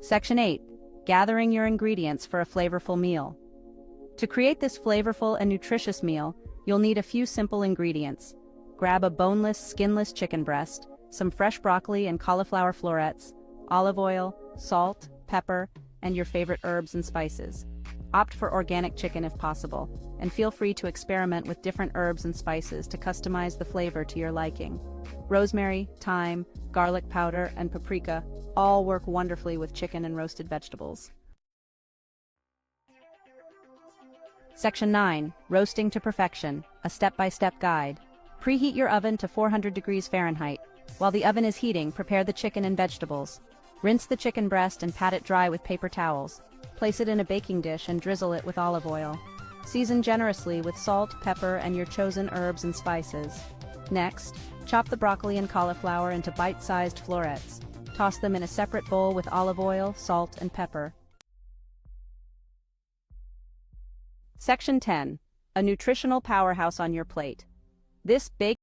Section 8. Gathering your ingredients for a flavorful meal. To create this flavorful and nutritious meal, you'll need a few simple ingredients. Grab a boneless, skinless chicken breast, some fresh broccoli and cauliflower florets, olive oil, salt, pepper, and your favorite herbs and spices. Opt for organic chicken if possible, and feel free to experiment with different herbs and spices to customize the flavor to your liking. Rosemary, thyme, garlic powder, and paprika all work wonderfully with chicken and roasted vegetables. Section 9. Roasting to Perfection, a step-by-step guide. Preheat your oven to 400 degrees Fahrenheit. While the oven is heating, prepare the chicken and vegetables. Rinse the chicken breast and pat it dry with paper towels. Place it in a baking dish and drizzle it with olive oil. Season generously with salt, pepper, and your chosen herbs and spices. Next, chop the broccoli and cauliflower into bite-sized florets. Toss them in a separate bowl with olive oil, salt, and pepper. Section 10. A nutritional powerhouse on your plate. This baked